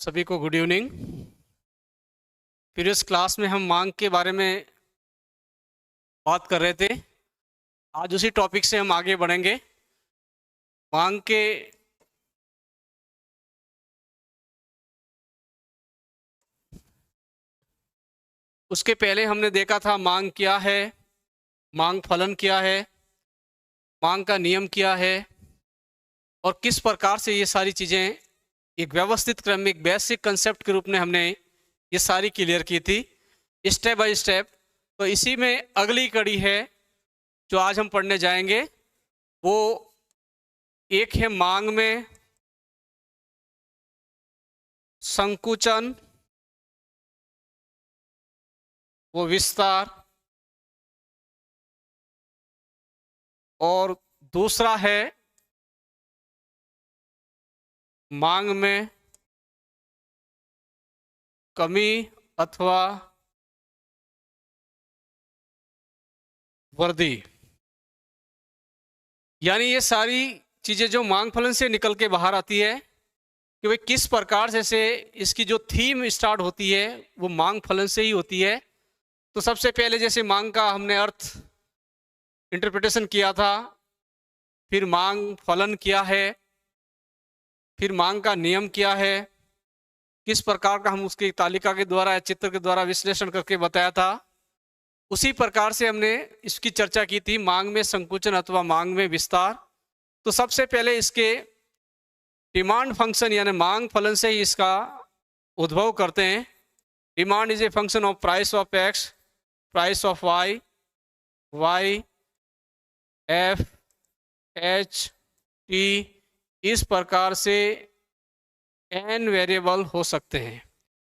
सभी को good evening. Previous class में हम मांग के बारे में बात कर रहे थे। आज उसी टॉपिक से हम आगे बढ़ेंगे। मांग के उसके पहले हमने देखा था मांग क्या है, मांग फलन क्या है, मांग का नियम क्या है और किस प्रकार से ये सारी चीज़ें एक व्यवस्थित क्रम में एक बेसिक कंसेप्ट के रूप में हमने ये सारी क्लियर की थी स्टेप बाय स्टेप। तो इसी में अगली कड़ी है जो आज हम पढ़ने जाएंगे, वो एक है मांग में संकुचन वो विस्तार, और दूसरा है मांग में कमी अथवा वृद्धि। यानी ये सारी चीज़ें जो मांग फलन से निकल के बाहर आती है कि भाई किस प्रकार से इसकी जो थीम स्टार्ट होती है वो मांग फलन से ही होती है। तो सबसे पहले जैसे मांग का हमने अर्थ इंटरप्रिटेशन किया था, फिर मांग फलन क्या है, फिर मांग का नियम क्या है, किस प्रकार का हम उसकी तालिका के द्वारा या चित्र के द्वारा विश्लेषण करके बताया था। उसी प्रकार से हमने इसकी चर्चा की थी मांग में संकुचन अथवा मांग में विस्तार। तो सबसे पहले इसके डिमांड फंक्शन यानी मांग फलन से ही इसका उद्भव करते हैं। Demand is a function of price of X, price of Y, Y F H T, इस प्रकार से एन वेरिएबल हो सकते हैं।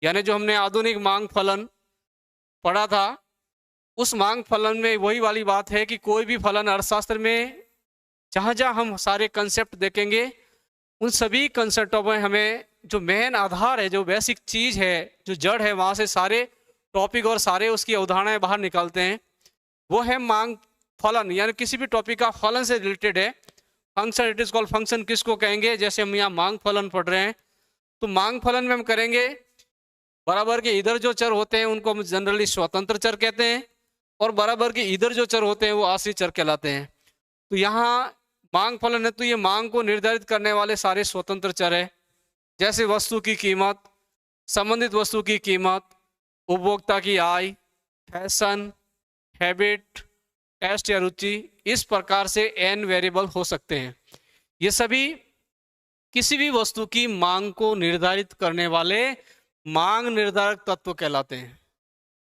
यानी जो हमने आधुनिक मांग फलन पढ़ा था उस मांग फलन में वही वाली बात है कि कोई भी फलन अर्थशास्त्र में जहाँ जहाँ हम सारे कंसेप्ट देखेंगे उन सभी कंसेप्टों में हमें जो मेन आधार है, जो बेसिक चीज़ है, जो जड़ है, वहाँ से सारे टॉपिक और सारे उसकी अवधारणाएं बाहर निकालते हैं। वो है मांग फलन, यानी किसी भी टॉपिक का फलन से रिलेटेड है। Function, it is called function किसको कहेंगे? जैसे हम यहाँ मांग फलन पढ़ रहे हैं तो मांग फलन में हम करेंगे बराबर के इधर जो चर होते हैं उनको हम जनरली स्वतंत्र चर कहते हैं और बराबर के इधर जो चर होते हैं वो आश्रित चर कहलाते हैं। तो यहाँ मांग फलन है तो ये मांग को निर्धारित करने वाले सारे स्वतंत्र चर है, जैसे वस्तु की कीमत, संबंधित वस्तु की कीमत, उपभोक्ता की आय, फैशन, हैबिट, टेस्ट या रुचि। इस प्रकार से एन वेरिएबल हो सकते हैं। ये सभी किसी भी वस्तु की मांग को निर्धारित करने वाले मांग निर्धारक तत्व कहलाते हैं।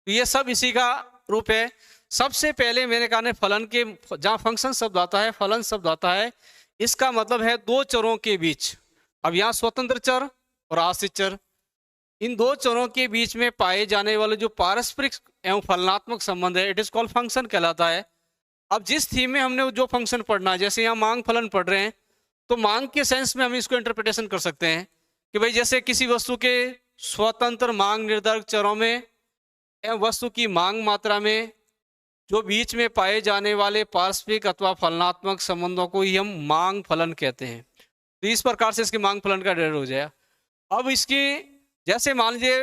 तो ये सब इसी का रूप है। सबसे पहले मैंने कहा फलन के जहाँ फंक्शन शब्द आता है, फलन शब्द आता है, इसका मतलब है दो चरों के बीच। अब यहाँ स्वतंत्र चर और आश्रित चर, इन दो चरों के बीच में पाए जाने वाले जो पारस्परिक एवं फलनात्मक संबंध है, इट इज कॉल्ड फंक्शन कहलाता है। अब जिस थीम में हमने जो फंक्शन पढ़ना है, जैसे यहाँ मांग फलन पढ़ रहे हैं तो मांग के सेंस में हम इसको इंटरप्रिटेशन कर सकते हैं कि भाई जैसे किसी वस्तु के स्वतंत्र मांग निर्धारक चरों में एवं वस्तु की मांग मात्रा में जो बीच में पाए जाने वाले पारस्परिक अथवा फलनात्मक संबंधों को ही हम मांग फलन कहते हैं। तो इस प्रकार से इसके मांग फलन का डेरिवेटिव हो जाएगा। अब इसकी जैसे मान लीजिए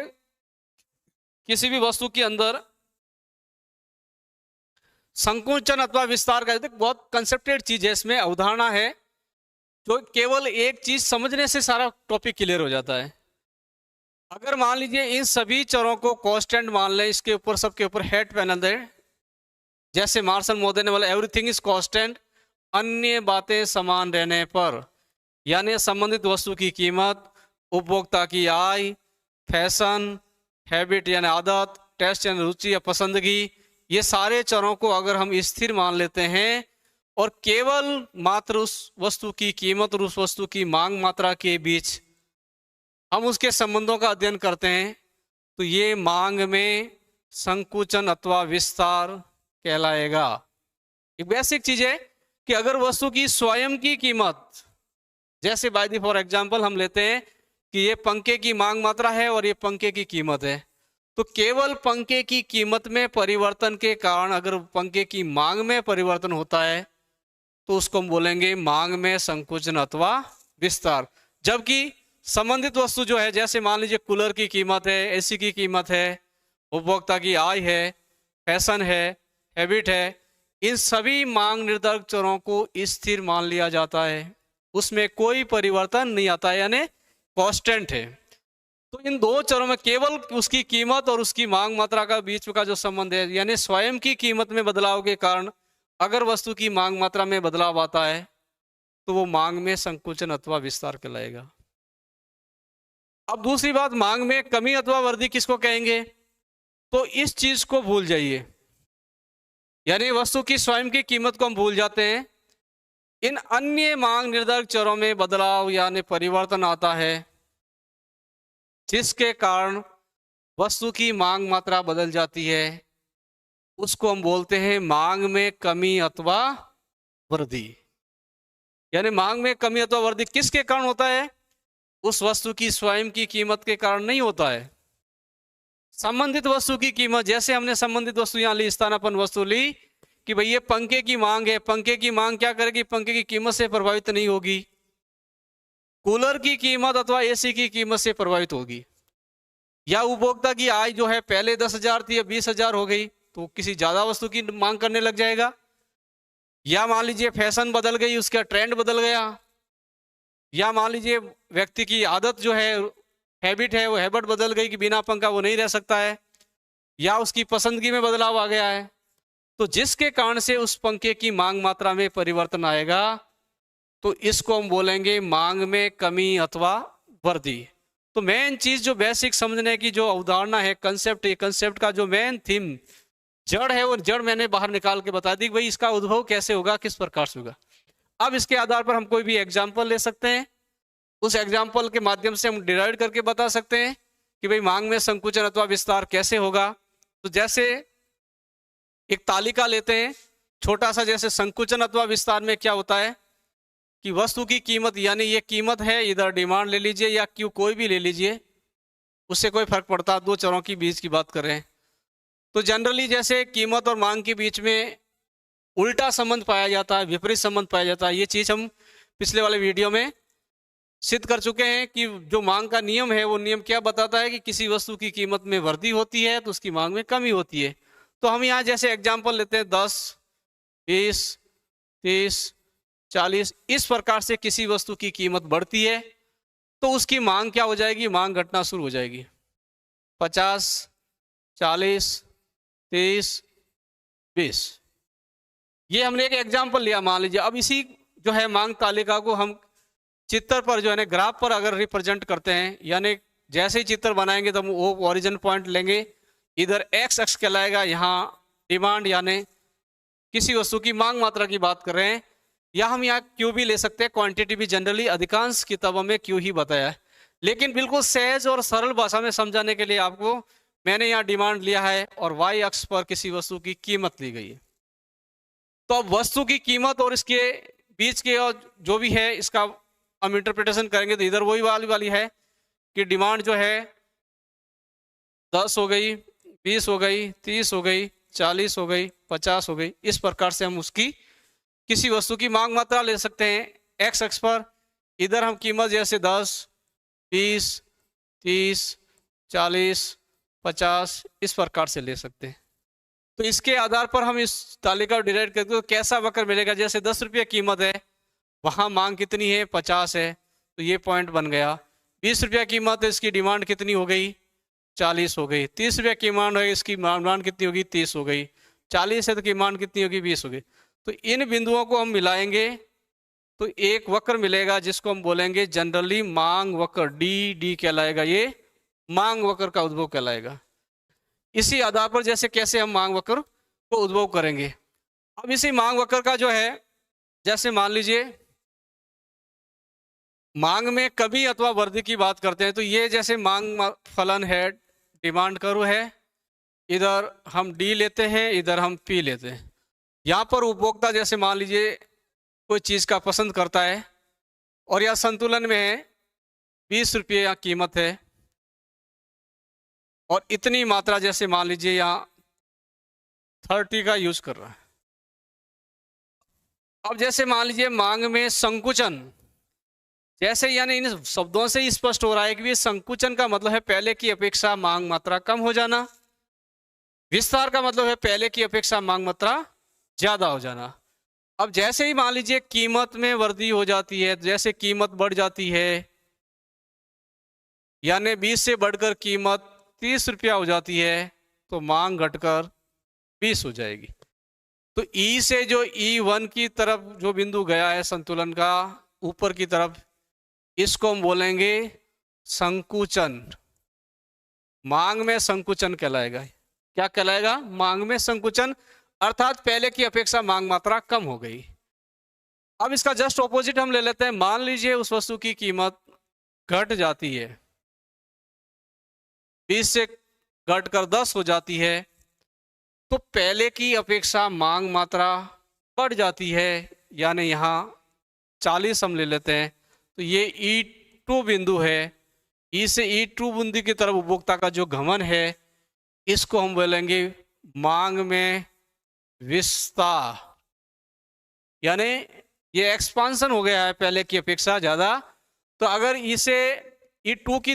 किसी भी वस्तु के अंदर संकुचन अथवा विस्तार का बहुत कंसेप्टेड चीज है, इसमें अवधारणा है जो केवल एक चीज समझने से सारा टॉपिक क्लियर हो जाता है। अगर मान लीजिए इन सभी चरों को कांस्टेंट मान लें, इसके ऊपर सबके ऊपर हेड पैनल दे, जैसे मार्शल महोदय ने बोला एवरीथिंग इज कांस्टेंट, अन्य बातें समान रहने पर, यानी संबंधित वस्तु की कीमत, उपभोक्ता की आय, फैशन, हैबिट यानी आदत, टेस्ट यानी रुचि या पसंदगी, ये सारे चरों को अगर हम स्थिर मान लेते हैं और केवल मात्र उस वस्तु की कीमत और उस वस्तु की मांग मात्रा के बीच हम उसके संबंधों का अध्ययन करते हैं तो ये मांग में संकुचन अथवा विस्तार कहलाएगा। एक बेसिक चीज है कि अगर वस्तु की स्वयं की कीमत, जैसे बाय द फॉर एग्जांपल हम लेते हैं कि ये पंखे की मांग मात्रा है और ये पंखे की कीमत है, तो केवल पंखे की कीमत में परिवर्तन के कारण अगर पंखे की मांग में परिवर्तन होता है तो उसको हम बोलेंगे मांग में संकुचन अथवा विस्तार। जबकि संबंधित वस्तु जो है, जैसे मान लीजिए कूलर की कीमत है, एसी की कीमत है, उपभोक्ता की आय है, फैशन है, हैबिट है, इन सभी मांग निर्धारक चरों को स्थिर मान लिया जाता है, उसमें कोई परिवर्तन नहीं आता है, यानी कांस्टेंट है। तो इन दो चरों में केवल उसकी कीमत और उसकी मांग मात्रा का बीच का जो संबंध है, यानी स्वयं की कीमत में बदलाव के कारण अगर वस्तु की मांग मात्रा में बदलाव आता है तो वो मांग में संकुचन अथवा विस्तार कहलाएगा। अब दूसरी बात, मांग में कमी अथवा वृद्धि किसको कहेंगे? तो इस चीज को भूल जाइए, यानी वस्तु की स्वयं की कीमत को हम भूल जाते हैं। इन अन्य मांग निर्धारक चरों में बदलाव यानी परिवर्तन आता है, जिसके कारण वस्तु की मांग मात्रा बदल जाती है, उसको हम बोलते हैं मांग में कमी अथवा वृद्धि। यानी मांग में कमी अथवा वृद्धि किसके कारण होता है? उस वस्तु की स्वयं की कीमत के कारण नहीं होता है, संबंधित वस्तु की कीमत। जैसे हमने संबंधित वस्तु यहां ली, स्थानापन्न वस्तु ली कि भाई ये पंखे की मांग है, पंखे की मांग क्या करेगी? पंखे की कीमत से प्रभावित नहीं होगी, कूलर की कीमत अथवा एसी की कीमत से प्रभावित होगी। या उपभोक्ता की आय जो है पहले 10,000 थी, अब 20,000 हो गई, तो किसी ज्यादा वस्तु की मांग करने लग जाएगा। या मान लीजिए फैशन बदल गई, उसका ट्रेंड बदल गया। या मान लीजिए व्यक्ति की आदत जो है, हैबिट है, वो हैबिट बदल गई कि बिना पंखा वो नहीं रह सकता है, या उसकी पसंदगी में बदलाव आ गया है, तो जिसके कारण से उस पंखे की मांग मात्रा में परिवर्तन आएगा, तो इसको हम बोलेंगे मांग में कमी अथवा वृद्धि। तो मेन चीज जो बेसिक समझने की जो अवधारणा है, कंसेप्ट, ये कंसेप्ट का जो मेन थीम जड़ है, वो जड़ मैंने बाहर निकाल के बता दी कि भाई इसका उद्भव कैसे होगा, किस प्रकार से होगा। अब इसके आधार पर हम कोई भी एग्जाम्पल ले सकते हैं, उस एग्जाम्पल के माध्यम से हम डिराइव करके बता सकते हैं कि भाई मांग में संकुचन अथवा विस्तार कैसे होगा। तो जैसे एक तालिका लेते हैं छोटा सा, जैसे संकुचन अथवा विस्तार में क्या होता है कि वस्तु की कीमत, यानी ये कीमत है, इधर डिमांड ले लीजिए या क्यू कोई भी ले लीजिए, उससे कोई फर्क पड़ता, दो चरों की बीच की बात कर रहे हैं। तो जनरली जैसे कीमत और मांग के बीच में उल्टा संबंध पाया जाता है, विपरीत संबंध पाया जाता है। ये चीज हम पिछले वाले वीडियो में सिद्ध कर चुके हैं कि जो मांग का नियम है, वो नियम क्या बताता है कि किसी वस्तु की कीमत में वृद्धि होती है तो उसकी मांग में कमी होती है। तो हम यहाँ जैसे एग्जाम्पल लेते हैं 10, 20, 30, 40, इस प्रकार से किसी वस्तु की कीमत बढ़ती है तो उसकी मांग क्या हो जाएगी? मांग घटना शुरू हो जाएगी। 50, 40, 30, 20, ये हमने एक एग्जाम्पल लिया मान लीजिए। अब इसी जो है मांग तालिका को हम चित्र पर जो है ना, ग्राफ पर अगर रिप्रेजेंट करते हैं, यानी जैसे ही चित्र बनाएंगे तो हम वो ओरिजिन पॉइंट लेंगे, इधर एक्स अक्ष कहलाएगा, यहाँ डिमांड यानी किसी वस्तु की मांग मात्रा की बात कर रहे हैं, या हम यहाँ क्यू भी ले सकते हैं, क्वांटिटी भी जनरली अधिकांश किताबों में क्यू ही बताया है, लेकिन बिल्कुल सहज और सरल भाषा में समझाने के लिए आपको मैंने यहाँ डिमांड लिया है और वाई अक्ष पर किसी वस्तु की कीमत ली गई है। तो अब वस्तु की कीमत और इसके बीच के और जो भी है इसका हम इंटरप्रिटेशन करेंगे, तो इधर वही वाली है कि डिमांड जो है 10 हो गई, 20 हो गई, 30 हो गई, 40 हो गई, 50 हो गई। इस प्रकार से हम उसकी किसी वस्तु की मांग मात्रा ले सकते हैं एक्स अक्ष पर। इधर हम कीमत जैसे 10, 20, 30, 40, 50 इस प्रकार से ले सकते हैं। तो इसके आधार पर हम इस तालिका को डिराइव करते तो कैसा वक्र मिलेगा? जैसे 10 रुपये कीमत है, वहां मांग कितनी है? 50 है, तो ये पॉइंट बन गया। 20 रुपया कीमत है, इसकी डिमांड कितनी हो गई? 40 हो गई। 30 रुपया की डिमांड है, इसकी डिमांड कितनी होगी? 30 हो गई। 40 है तो डिमांड कितनी होगी? 20 हो गई। तो इन बिंदुओं को हम मिलाएंगे तो एक वक्र मिलेगा जिसको हम बोलेंगे जनरली मांग वक्र, डी कहलाएगा, ये मांग वक्र का उद्भव कहलाएगा। इसी आधार पर जैसे कैसे हम मांग वक्र को उद्भव करेंगे। अब इसी मांग वक्र का जो है, जैसे मान लीजिए मांग में कमी अथवा वृद्धि की बात करते हैं, तो ये जैसे मांग फलन है, डिमांड कर्व है, इधर हम डी लेते हैं, इधर हम पी लेते हैं। यहाँ पर उपभोक्ता जैसे मान लीजिए कोई चीज़ का पसंद करता है और यह संतुलन में है, 20 रुपये यहाँ कीमत है और इतनी मात्रा जैसे मान लीजिए यहाँ 30 का यूज कर रहा है। अब जैसे मान लीजिए मांग में संकुचन, जैसे यानी इन शब्दों से ही स्पष्ट हो रहा है कि ये संकुचन का मतलब है पहले की अपेक्षा मांग मात्रा कम हो जाना, विस्तार का मतलब है पहले की अपेक्षा मांग मात्रा ज्यादा हो जाना। अब जैसे ही मान लीजिए कीमत में वृद्धि हो जाती है, जैसे कीमत बढ़ जाती है, यानी 20 से बढ़कर कीमत 30 रुपया हो जाती है, तो मांग घटकर 20 हो जाएगी। तो ई से जो E1 की तरफ जो बिंदु गया है संतुलन का ऊपर की तरफ, इसको हम बोलेंगे संकुचन। मांग में संकुचन कहलाएगा। क्या कहलाएगा? मांग में संकुचन, अर्थात पहले की अपेक्षा मांग मात्रा कम हो गई। अब इसका जस्ट ऑपोजिट हम ले लेते हैं। मान लीजिए उस वस्तु की कीमत घट जाती है, 20 से घटकर 10 हो जाती है, तो पहले की अपेक्षा मांग मात्रा बढ़ जाती है, यानी यहाँ 40 हम ले लेते हैं। तो ये E2 बिंदु है, ई से E2 बिंदु की तरफ उपभोक्ता का जो गमन है, इसको हम बोलेंगे मांग में विस्तार, यानी ये एक्सपांशन हो गया है पहले की अपेक्षा ज्यादा। तो अगर इसे E2 की